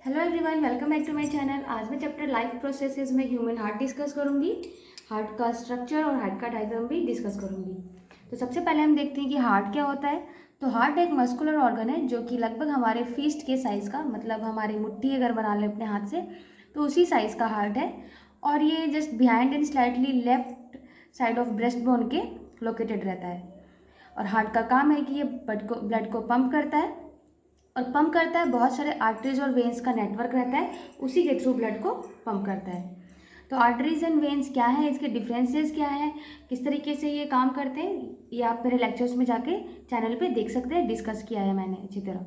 Hello everyone, welcome back to my channel. आज मैं chapter life processes में human heart discuss करूंगी। Heart का स्ट्रक्चर और हार्ट का डायग्राम भी डिस्कस करूंगी। तो सबसे पहले हम देखते हैं कि हार्ट क्या होता है। तो हार्ट एक मस्कुलर ऑर्गन है जो कि लगभग हमारे फिस्ट के साइज़ का, मतलब हमारी मुट्ठी अगर बना लें अपने हाथ से तो उसी साइज़ का हार्ट है। और ये just behind and slightly left side of breast bone के लोकेटेड रहता है। और हार्ट का काम है कि ये ब्लड को पंप करता है और पंप करता है। बहुत सारे आर्टरीज और वेन्स का नेटवर्क रहता है, उसी के थ्रू ब्लड को पंप करता है। तो आर्टरीज एंड वेन्स क्या है, इसके डिफरेंसेस क्या है, किस तरीके से ये काम करते हैं, ये आप मेरे लेक्चर्स में जाके चैनल पे देख सकते हैं। डिस्कस किया है मैंने अच्छी तरह।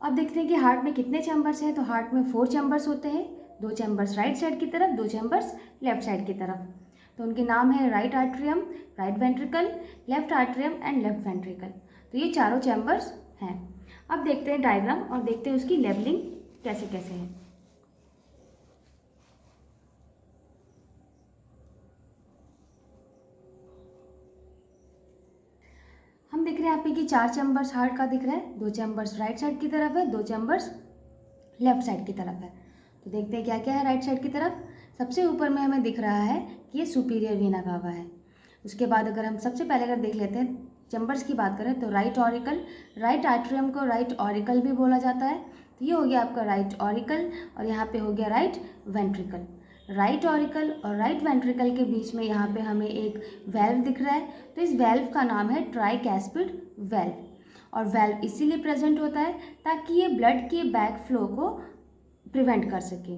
अब देखते हैं कि हार्ट में कितने चैम्बर्स हैं। तो हार्ट में 4 चैम्बर्स होते हैं, 2 चैम्बर्स राइट साइड की तरफ, 2 चैम्बर्स लेफ्ट साइड की तरफ। तो उनके नाम है right atrium, right ventricle, left atrium and left ventricle. तो ये चारों चैम्बर्स हैं। अब देखते हैं डायग्राम और देखते हैं उसकी लेबलिंग कैसे कैसे है। हम देख रहे हैं यहाँ पे कि 4 चैम्बर्स हार्ट का दिख रहा है, 2 चैम्बर्स राइट साइड की तरफ है, 2 चैम्बर्स लेफ्ट साइड की तरफ है। तो देखते हैं क्या क्या है राइट साइड की तरफ। सबसे ऊपर में हमें दिख रहा है कि ये सुपीरियर वेना कावा है। उसके बाद अगर हम सबसे पहले अगर देख लेते हैं चैम्बर्स की बात करें तो राइट ऑरिकल, राइट आर्ट्रियम को राइट ऑरिकल भी बोला जाता है। तो ये हो गया आपका राइट ऑरिकल और यहाँ पे हो गया राइट वेंट्रिकल। राइट ऑरिकल और राइट वेंट्रिकल के बीच में यहाँ पे हमें एक वेल्व दिख रहा है। तो इस वेल्व का नाम है ट्राइकैस्पिड वेल्व। और वेल्व इसीलिए प्रेजेंट होता है ताकि ये ब्लड के बैक फ्लो को प्रिवेंट कर सके।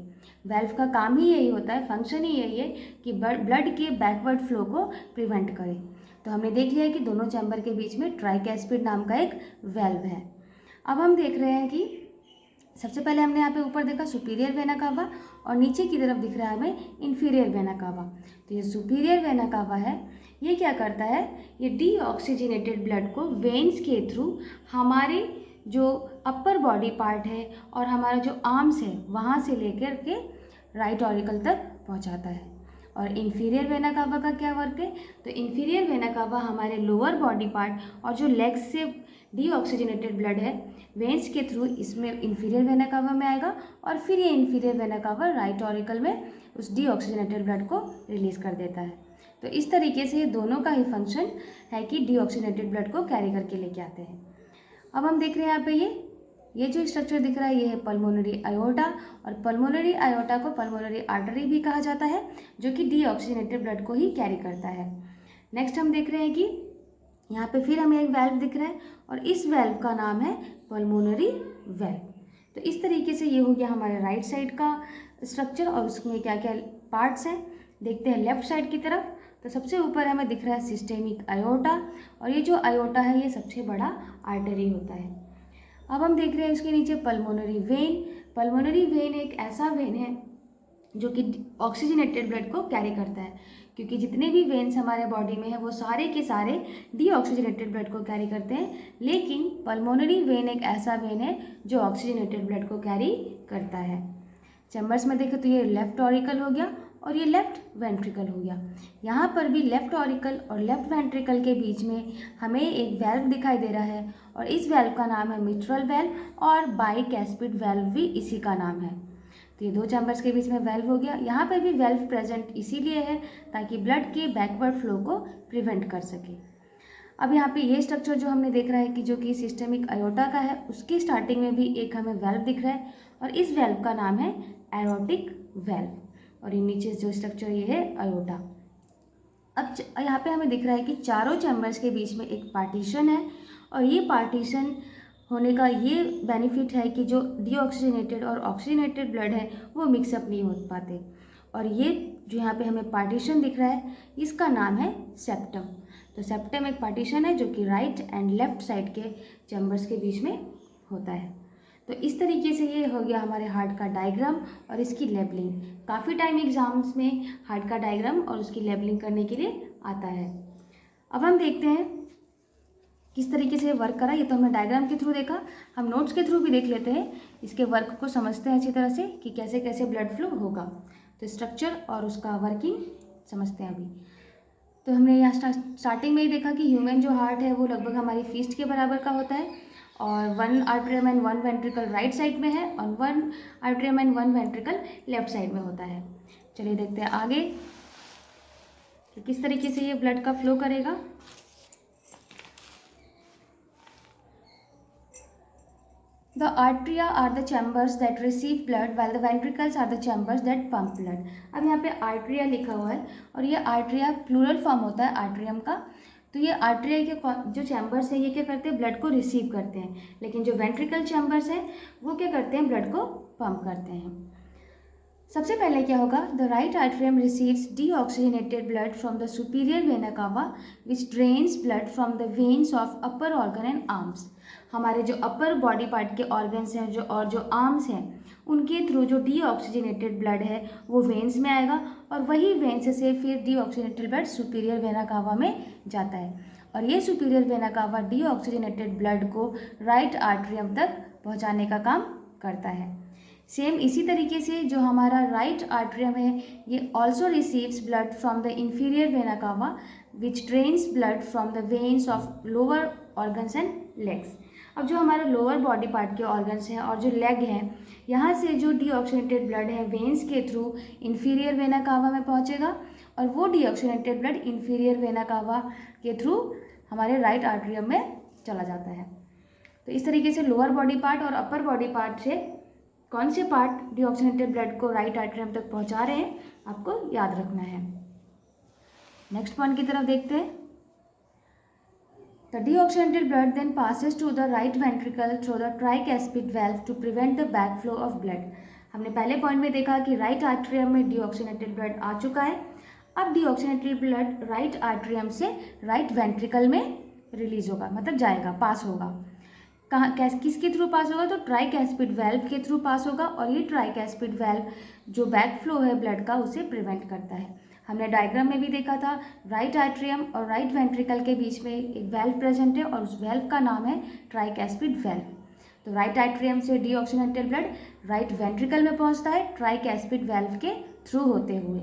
वेल्व का काम ही यही होता है, फंक्शन ही यही है कि ब्लड के बैकवर्ड फ्लो को प्रिवेंट करे। तो हमने देख लिया है कि दोनों चैम्बर के बीच में ट्राइकैस्पिड नाम का एक वेल्व है। अब हम देख रहे हैं कि सबसे पहले हमने यहाँ पे ऊपर देखा सुपीरियर वेना कावा और नीचे की तरफ दिख रहा है हमें इन्फीरियर वेना कावा। तो ये सुपीरियर वेना कावा है, ये क्या करता है, ये डीऑक्सीजनेटेड ब्लड को वेन्स के थ्रू हमारे जो अपर बॉडी पार्ट है और हमारा जो आर्म्स है वहाँ से लेकर के राइट ऑरिकल तक पहुँचाता है। और इन्फीरियर वेना कावा का क्या वर्क है, तो इन्फीरियर वेना कावा हमारे लोअर बॉडी पार्ट और जो लेग्स से डीऑक्सीजनेटेड ब्लड है वेन्स के थ्रू इसमें इन्फीरियर वेना कावा में आएगा और फिर ये inferior vena cava right auricle में उस डीऑक्सीजनेटेड ब्लड को रिलीज कर देता है। तो इस तरीके से ये दोनों का ही फंक्शन है कि डीऑक्सीजनेटेड ब्लड को कैरी करके लेके आते हैं। अब हम देख रहे हैं यहाँ पे ये जो स्ट्रक्चर दिख रहा है ये है पल्मोनरी आयोटा। और पल्मोनरी आयोटा को पल्मोनरी आर्टरी भी कहा जाता है जो कि डीऑक्सीजनेटेड ब्लड को ही कैरी करता है। नेक्स्ट हम देख रहे हैं कि यहाँ पे फिर हमें एक वेल्व दिख रहा है और इस वेल्व का नाम है पल्मोनरी वेल्व। तो इस तरीके से ये हो गया हमारे राइट साइड का स्ट्रक्चर और उसमें क्या क्या पार्ट्स हैं। देखते हैं लेफ्ट साइड की तरफ। तो सबसे ऊपर हमें दिख रहा है सिस्टेमिक आयोटा और ये जो आयोटा है ये सबसे बड़ा आर्टरी होता है। अब हम देख रहे हैं इसके नीचे पल्मोनरी वेन। पल्मोनरी वेन एक ऐसा वेन है जो कि ऑक्सीजनेटेड ब्लड को कैरी करता है, क्योंकि जितने भी वेन्स हमारे बॉडी में है वो सारे के सारे डीऑक्सीजनेटेड ब्लड को कैरी करते हैं, लेकिन पल्मोनरी वेन एक ऐसा वेन है जो ऑक्सीजनेटेड ब्लड को कैरी करता है। चैम्बर्स में देखें तो ये लेफ्ट ऑरिकल हो गया और ये लेफ्ट वेंट्रिकल हो गया। यहाँ पर भी लेफ्ट ऑरिकल और लेफ्ट वेंट्रिकल के बीच में हमें एक वेल्व दिखाई दे रहा है और इस वेल्व का नाम है मिट्रल वेल्व और बाइकैस्पिड वेल्व भी इसी का नाम है। तो ये 2 चैम्बर्स के बीच में वेल्व हो गया। यहाँ पर भी वेल्व प्रेजेंट इसीलिए है ताकि ब्लड के बैकवर्ड फ्लो को प्रिवेंट कर सके। अब यहाँ पे ये स्ट्रक्चर जो हमने देख रहा है कि जो कि सिस्टेमिक आयोटा का है, उसकी स्टार्टिंग में भी एक हमें वेल्व दिख रहा है और इस वेल्व का नाम है एरोटिक वेल्व। और ये नीचे जो स्ट्रक्चर ये है आयोटा। अब यहाँ पे हमें दिख रहा है कि चारों चैम्बर्स के बीच में एक पार्टीशन है और ये पार्टीशन होने का ये बेनिफिट है कि जो डीऑक्सीजनेटेड और ऑक्सीजनेटेड ब्लड है वो मिक्सअप नहीं हो पाते। और ये जो यहाँ पे हमें पार्टीशन दिख रहा है इसका नाम है सेप्टम। तो सेप्टम एक पार्टीशन है जो कि राइट एंड लेफ्ट साइड के चैम्बर्स के बीच में होता है। तो इस तरीके से ये हो गया हमारे हार्ट का डायग्राम और इसकी लेबलिंग। काफ़ी टाइम एग्जाम्स में हार्ट का डायग्राम और उसकी लेबलिंग करने के लिए आता है। अब हम देखते हैं किस तरीके से वर्क करा। ये तो हमने डायग्राम के थ्रू देखा, हम नोट्स के थ्रू भी देख लेते हैं, इसके वर्क को समझते हैं अच्छी तरह से कि कैसे कैसे ब्लड फ्लो होगा। तो स्ट्रक्चर और उसका वर्किंग समझते हैं अभी। तो हमने यहाँ स्टार्टिंग में ही देखा कि ह्यूमन जो हार्ट है वो लगभग हमारी फिस्ट के बराबर का होता है और 1 atrium and 1 ventricle right side में है और 1 atrium and 1 ventricle left side में होता है। चलिए देखते हैं आगे कि किस तरीके से ये ब्लड का फ्लो करेगा। The arteria are the chambers that receive blood while the ventricles are the chambers that pump blood। अब यहाँ पे आर्ट्रिया लिखा हुआ है और ये आर्ट्रिया प्लूरल फॉर्म होता है आर्ट्रियम का। तो ये आर्ट्रिया के जो चैम्बर्स हैं ये क्या करते हैं, ब्लड को रिसीव करते हैं, लेकिन जो वेंट्रिकल चैम्बर्स हैं वो क्या करते हैं, ब्लड को पंप करते हैं। सबसे पहले क्या होगा, the right atrium receives deoxygenated blood from the superior vena cava which drains blood from the veins of upper organ and arms. हमारे जो अपर बॉडी पार्ट के ऑर्गन्स हैं जो आर्म्स हैं उनके थ्रू जो डीऑक्सीजनेटेड ब्लड है वो वेन्स में आएगा और वही वेन्स से फिर deoxygenated blood superior vena cava में जाता है और ये superior vena cava deoxygenated blood को राइट आर्ट्रियम तक पहुंचाने का काम करता है। सेम इसी तरीके से जो हमारा राइट आर्ट्रियम है ये also receives blood from the inferior vena cava which drains blood from the veins of lower organs and legs. अब जो हमारे लोअर बॉडी पार्ट के ऑर्गन्स हैं और जो लेग हैं यहाँ से जो डीऑक्सीजनेटेड ब्लड है वेन्स के थ्रू इंफीरियर वेना कावा में पहुँचेगा और वो deoxygenated blood inferior vena cava के थ्रू हमारे राइट आर्ट्रियम में चला जाता है। तो इस तरीके से लोअर बॉडी पार्ट और अपर बॉडी पार्ट से कौन से पार्ट डीऑक्सीजनेटेड ब्लड को राइट आर्ट्रियम तक पहुँचा रहे हैं आपको याद रखना है। नेक्स्ट पॉइंट की तरफ देखते हैं। The deoxygenated blood then passes to the right ventricle through the tricuspid valve to prevent the backflow of blood। हमने पहले पॉइंट में देखा कि राइट आर्ट्रियम में डीऑक्सीजनेटेड ब्लड आ चुका है। अब डीऑक्सीजनेटेड ब्लड राइट आर्ट्रियम से राइट वेंट्रिकल में रिलीज होगा, मतलब जाएगा, पास होगा। कहाँ किसके थ्रू पास होगा, तो ट्राइकैस्पिड वेल्व के थ्रू पास होगा और ये ट्राइकैस्पिड वेल्व जो बैकफ्लो है ब्लड का उसे प्रिवेंट करता है। हमने डायग्राम में भी देखा था राइट आर्ट्रियम और राइट वेंट्रिकल के बीच में एक वेल्व प्रेजेंट है और उस वेल्व का नाम है ट्राइकैस्पिड वेल्व। तो राइट आर्ट्रियम से डीऑक्सीजनेटेड ब्लड राइट वेंट्रिकल में पहुंचता है ट्राइकैस्पिड वेल्व के थ्रू होते हुए।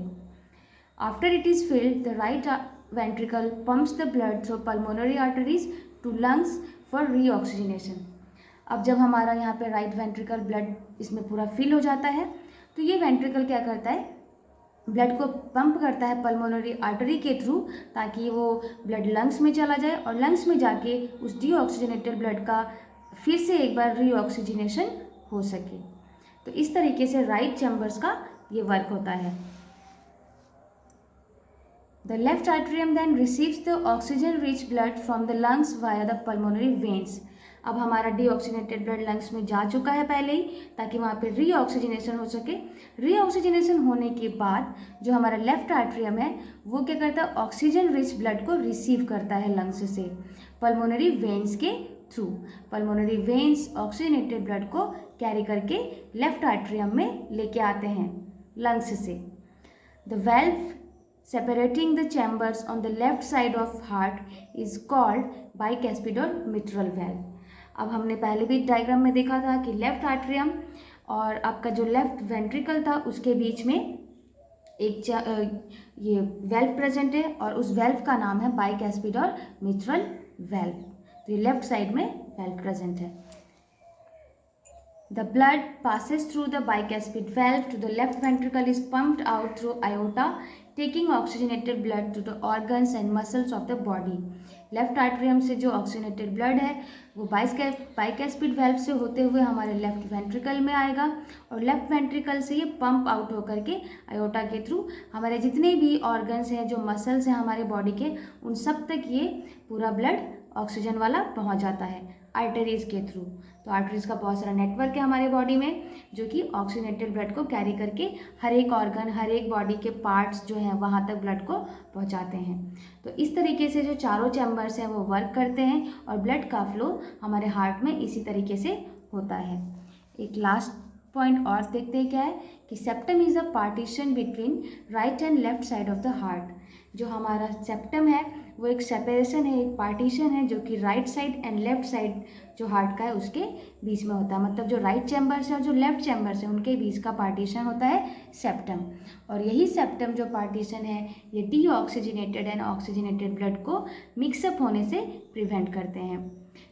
After it is filled the right ventricle pumps the blood through pulmonary arteries to lungs for reoxygenation. अब जब हमारा यहाँ पे राइट वेंट्रिकल ब्लड इसमें पूरा फिल हो जाता है तो ये वेंट्रिकल क्या करता है, ब्लड को पंप करता है पल्मोनरी आर्टरी के थ्रू ताकि वो ब्लड लंग्स में चला जाए और लंग्स में जाके उस डीऑक्सीजनेटेड ब्लड का फिर से एक बार रीऑक्सीजनेशन हो सके। तो इस तरीके से राइट चैम्बर्स का ये वर्क होता है। The left atrium then receives the oxygen-rich blood from the lungs via the pulmonary veins। अब हमारा डीऑक्सीजनेटेड ब्लड लंग्स में जा चुका है पहले ही ताकि वहाँ पे रीऑक्सीजनेशन हो सके। रीऑक्सीजनेशन होने के बाद जो हमारा लेफ्ट आर्ट्रियम है वो क्या करता है, ऑक्सीजन रिच ब्लड को रिसीव करता है लंग्स से पल्मोनरी वेन्स के through. Pulmonary veins oxygenated blood को कैरी करके लेफ्ट आर्ट्रियम में लेके आते हैं लंग्स से। The valve separating the chambers on the left side of heart is called bicuspid or mitral valve। अब हमने पहले भी डायग्राम में देखा था कि लेफ्ट आर्ट्रियम और आपका जो लेफ्ट वेंट्रिकल था उसके बीच में एक ये वेल्व प्रेजेंट है और उस वेल्व का नाम है बाइकैस्पिड और मिट्रल वेल्व। तो ये लेफ्ट साइड में वेल्व प्रेजेंट है। The blood passes through the bicuspid valve to the left ventricle is pumped out through aorta, taking oxygenated blood to the organs and muscles of the body। Left atrium से जो oxygenated blood है वो बाइकैस्पिड valve से होते हुए हमारे left ventricle में आएगा और लेफ्ट वेंट्रिकल से ये पंप आउट होकर के आयोटा के थ्रू हमारे जितने भी ऑर्गन्स हैं, जो मसल्स हैं हमारे बॉडी के, उन सब तक ये पूरा ब्लड ऑक्सीजन वाला पहुंच जाता है आर्टरीज के थ्रू। तो आर्टरीज का बहुत सारा नेटवर्क है हमारे बॉडी में जो कि ऑक्सीजनेटेड ब्लड को कैरी करके हर एक ऑर्गन, हर एक बॉडी के पार्ट्स जो हैं वहाँ तक ब्लड को पहुँचाते हैं। तो इस तरीके से जो चारों चैम्बर्स हैं वो वर्क करते हैं और ब्लड का फ्लो हमारे हार्ट में इसी तरीके से होता है। एक लास्ट पॉइंट और देखते हैं क्या है कि septum is a partition between right and left side of the heart. जो हमारा सेप्टम है वो एक सेपरेशन है, एक पार्टीशन है जो कि right side and left side जो हार्ट का है उसके बीच में होता है। मतलब जो राइट चैम्बर्स है और जो लेफ्ट चैम्बर्स है उनके बीच का पार्टीशन होता है सेप्टम। और यही सेप्टम जो पार्टीशन है ये डीऑक्सीजनेटेड एंड ऑक्सीजनेटेड ब्लड को मिक्सअप होने से प्रिवेंट करते हैं।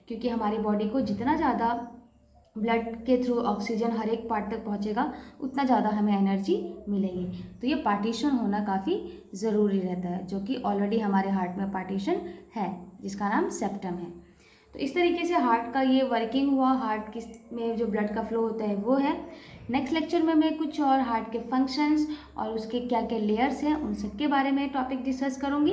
क्योंकि हमारी बॉडी को जितना ज़्यादा ब्लड के थ्रू ऑक्सीजन हर एक पार्ट तक पहुंचेगा उतना ज़्यादा हमें एनर्जी मिलेगी। तो ये पार्टीशन होना काफ़ी ज़रूरी रहता है, जो कि ऑलरेडी हमारे हार्ट में पार्टीशन है जिसका नाम सेप्टम है। तो इस तरीके से हार्ट का ये वर्किंग हुआ, हार्ट की में जो ब्लड का फ्लो होता है वो है। नेक्स्ट लेक्चर में मैं कुछ और हार्ट के फंक्शंस और उसके क्या क्या लेयर्स हैं उन सब के बारे में टॉपिक डिस्कस करूँगी।